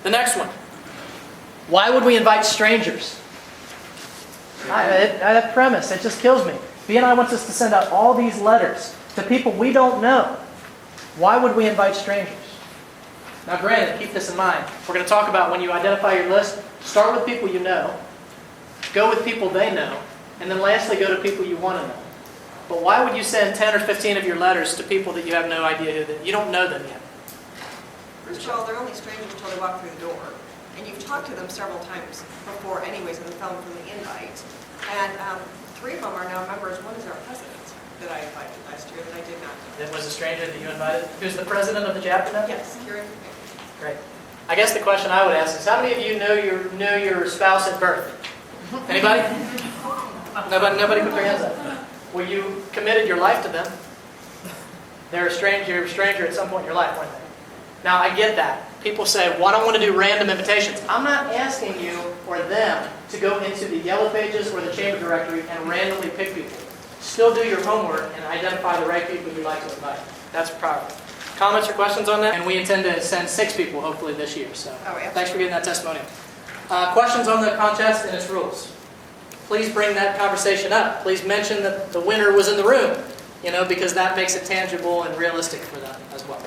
The next one. Why would we invite strangers? That premise, it just kills me. BNI wants us to send out all these letters to people we don't know. Why would we invite strangers? Now granted, keep this in mind. We're going to talk about when you identify your list, start with people you know, go with people they know, and then lastly go to people you want to know. But why would you send 10 or 15 of your letters to people that you have no idea who, that you don't know them yet? First of all, they're only strangers until they walk through the door. And you've talked to them several times before anyways in the film from the invite. And 3 of them are now members. One is our president that I invited last year that I did not know. That was a stranger that you invited? Who's the president of the chapter now? Yes, Karen. Great. I guess the question I would ask is, how many of you know your spouse at birth? Anybody? Nobody put their hands up. Well, you committed your life to them. They're a stranger at some point in your life, weren't they? Now, I get that. People say, well, I don't want to do random invitations. I'm not asking you or them to go into the Yellow Pages or the Chamber Directory and randomly pick people. Still do your homework and identify the right people you'd like to invite. That's a priority. Comments or questions on that? And we intend to send 6 people, hopefully, this year. So thanks for getting that testimonial. Questions on the contest and its rules? Please bring that conversation up. Please mention that the winner was in the room, because that makes it tangible and realistic for them as well.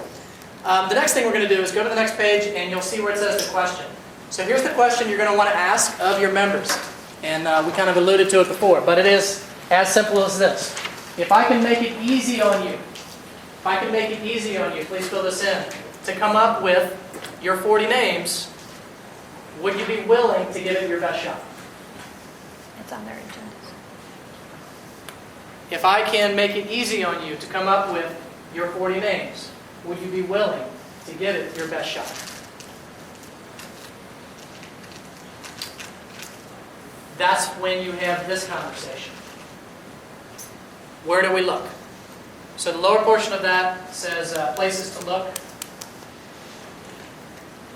The next thing we're going to do is go to the next page, and you'll see where it says the question. So here's the question you're going to want to ask of your members. And we kind of alluded to it before, but it is as simple as this. If I can make it easy on you, please fill this in, to come up with your 40 names, would you be willing to give it your best shot? It's on their agenda. If I can make it easy on you to come up with your 40 names, would you be willing to give it your best shot? That's when you have this conversation. Where do we look? So the lower portion of that says places to look.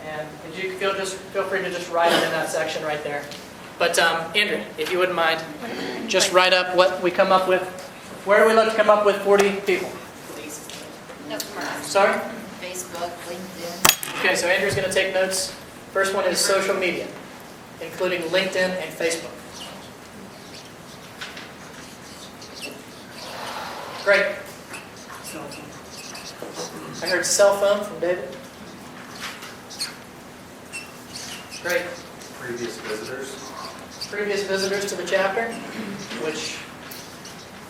And you feel free to just write it in that section right there. But Andrea, if you wouldn't mind, just write up what we come up with. Where do we look to come up with 40 people? No, Sorry? Facebook, LinkedIn. Okay, so Andrew's going to take notes. First one is social media, including LinkedIn and Facebook. Great. I heard cell phone from David. Great. Previous visitors. Previous visitors to the chapter, which,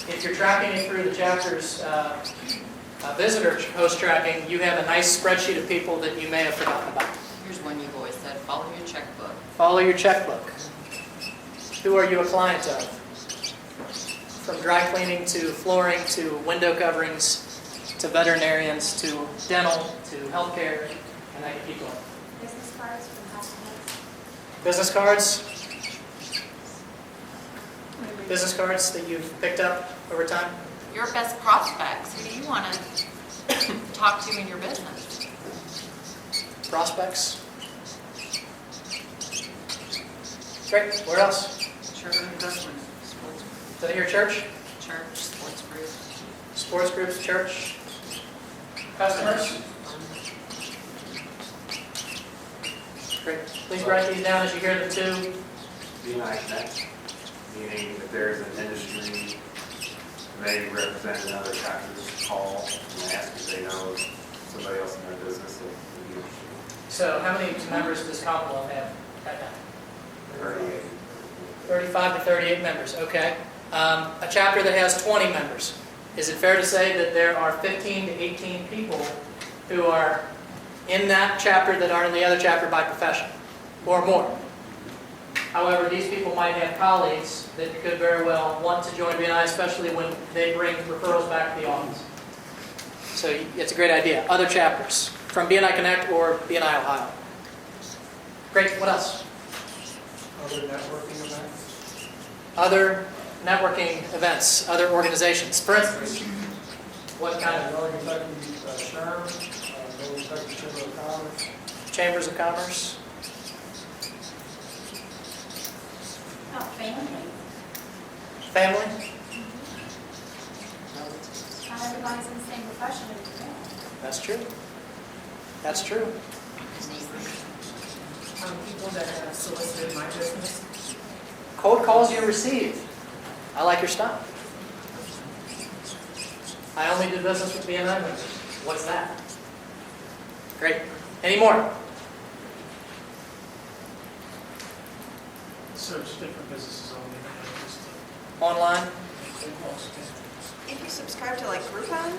if you're tracking it through the chapter's visitor host tracking, you have a nice spreadsheet of people that you may have forgotten about. Here's one you've always said, follow your checkbook. Follow your checkbook. Who are you a client of? From dry cleaning to flooring to window coverings to veterinarians to dental to healthcare, and I can keep going. Business cards from hospitals. Business cards? Business cards that you've picked up over time? Your best prospects, who do you want to talk to in your business? Prospects? Great. Where else? Church, investment, sports, Is that your church? church, sports group. Sports groups, church? Customers? Great. Please write these down as you hear them too. BNI Connect, meaning if there's an industry they represent another chapter's call and ask if they know somebody else in their business that would be interested. So how many members does Commonwealth have right now? 38. 35 to 38 members, okay. A chapter that has 20 members. Is it fair to say that there are 15 to 18 people who are in that chapter that are in the other chapter by profession, or more? However, these people might have colleagues that could very well want to join BNI, especially when they bring referrals back to the office. So it's a great idea. Other chapters from BNI Connect or BNI Ohio. Great, what else? Other networking events? Other networking events, other organizations. For instance, what kind of Northern Kentucky SHRM, Northern Kentucky Chamber of Commerce. chambers of commerce? Oh, family. Family? Not everybody's in the same profession as you. That's true. That's true. people that have solicited my business. Cold calls you received. I like your style. I only do business with BNI members. What's that? Great. Any more? Serves different businesses only. Just Online? phone calls. If you subscribe to like Groupon,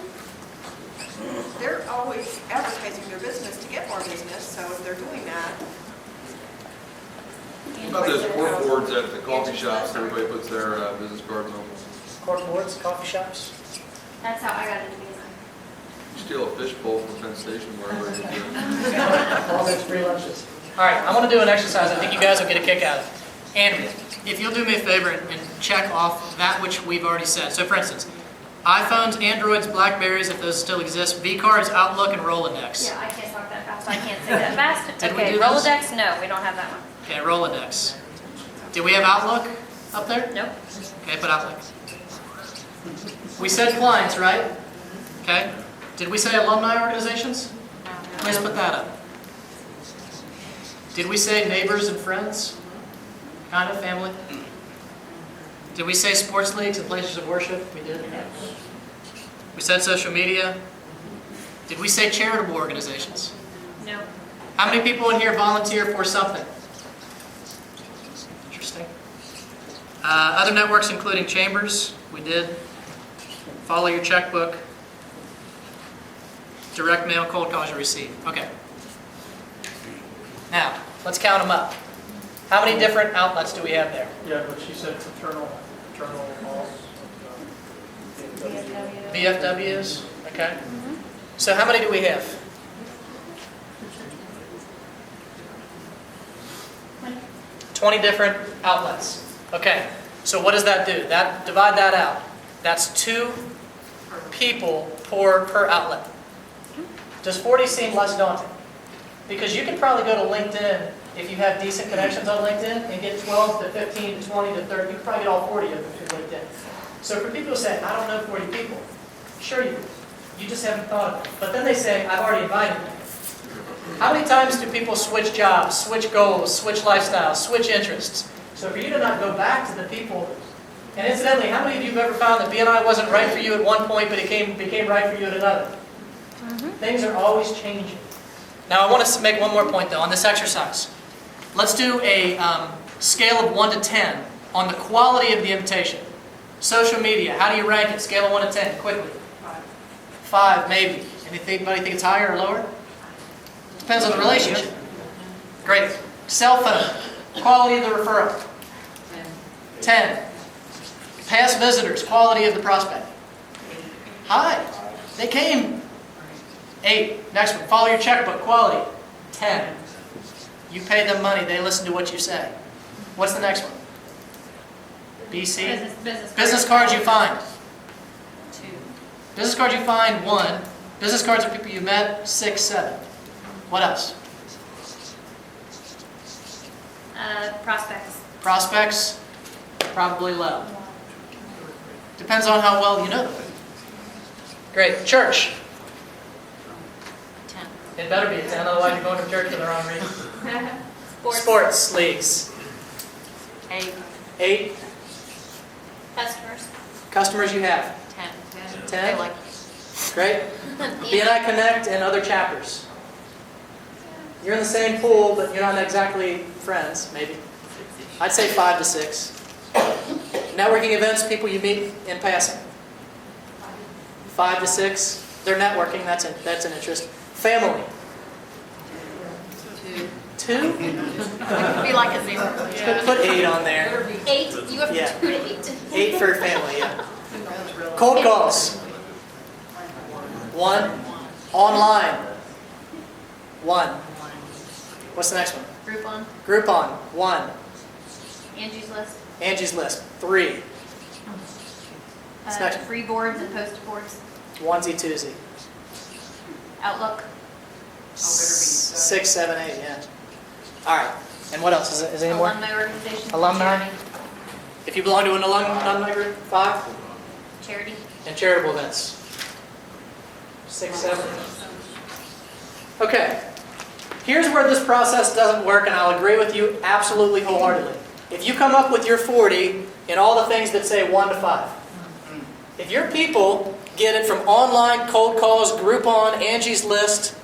they're always advertising their business to get more business, so if they're doing that. About those cork boards at the coffee shops, everybody puts their business cards on. Cork boards, coffee shops? That's how I got into BNI. You steal a fishbowl from Penn Station, wherever you do. All those free lunches. All right, I want to do an exercise I think you guys will get a kick out of. Andrea, if you'll do me a favor and check off that which we've already said. So for instance, iPhones, Androids, Blackberries, if those still exist, V-Cards, Outlook, and Rolodex. Yeah, I can't talk that fast. I can't say that fast. Did we Okay, do those? Rolodex, no, we don't have that one. Okay, Rolodex. Did we have Outlook up there? Nope. Okay, put Outlook. We said clients, right? Okay. Did we say alumni organizations? Let's put that up. Did we say neighbors and friends? Kind of family? Did we say sports leagues and places of worship? We did. We said social media. Did we say charitable organizations? No. How many people in here volunteer for something? Interesting. Other networks including chambers, we did. Follow your checkbook. Direct mail, cold calls you receive. Okay. Now, let's count them up. How many different outlets do we have there? Yeah, but she said fraternal calls. VFWs, okay. So how many do we have? 20 different outlets. Okay, so what does that do? Divide that out. That's 2 people per outlet. Does 40 seem less daunting? Because you can probably go to LinkedIn if you have decent connections on LinkedIn and get 12 to 15 to 20 to 30. You can probably get all 40 of them through LinkedIn. So for people who say, I don't know 40 people, sure you do. You just haven't thought of it. But then they say, I've already invited them. How many times do people switch jobs, switch goals, switch lifestyles, switch interests? So for you to not go back to the people, and incidentally, how many of you have ever found that BNI wasn't right for you at one point, but it became right for you at another? Things are always changing. Now I want to make one more point though on this exercise. Let's do a scale of 1 to 10 on the quality of the invitation. Social media, how do you rank it? Scale of 1 to 10, quickly. 5, maybe. Anybody think it's higher or lower? Depends on the relationship. Great. Cell phone, quality of the referral. 10. Past visitors, quality of the prospect. High. They came. 8. Next one, follow your checkbook, quality. 10. You pay them money, they listen to what you say. What's the next one? BC? Business cards you find. 2. Business cards you find, 1. Business cards of people you met, 6, 7. What else? Prospects. Prospects, probably low. Depends on how well you know them. Great. Church. 10. It better be a 10, otherwise you're going to church for the wrong reason. Sports leagues. 8. 8. Customers. Customers you have. 10. 10. I like Great. BNI Connect and other chapters. You're in the same pool, but you're not exactly friends, maybe. I'd say 5 to 6. Networking events, people you meet in passing. 5 to 6. They're networking, that's an interest. Family. 2? It could be like a 0. Put 8 on there. 8. You have Yeah. 2 to 8. 8 for family, yeah. Cold calls. 1. Online. 1. What's the next one? Groupon. Groupon. 1. Angie's List. Angie's List. 3. What's next? Free boards and post boards. Onesie, twosie. Outlook. 6, 7, 8, yeah. All right. And what else? Is there any more? Alumni organizations. Alumni. Charity. If you belong to an alumni group, 5. Charity. And charitable events. 6, 7. Okay. Here's where this process doesn't work, and I'll agree with you absolutely wholeheartedly. If you come up with your 40 in all the things that say 1 to 5, if your people get it from online, cold calls, Groupon, Angie's List,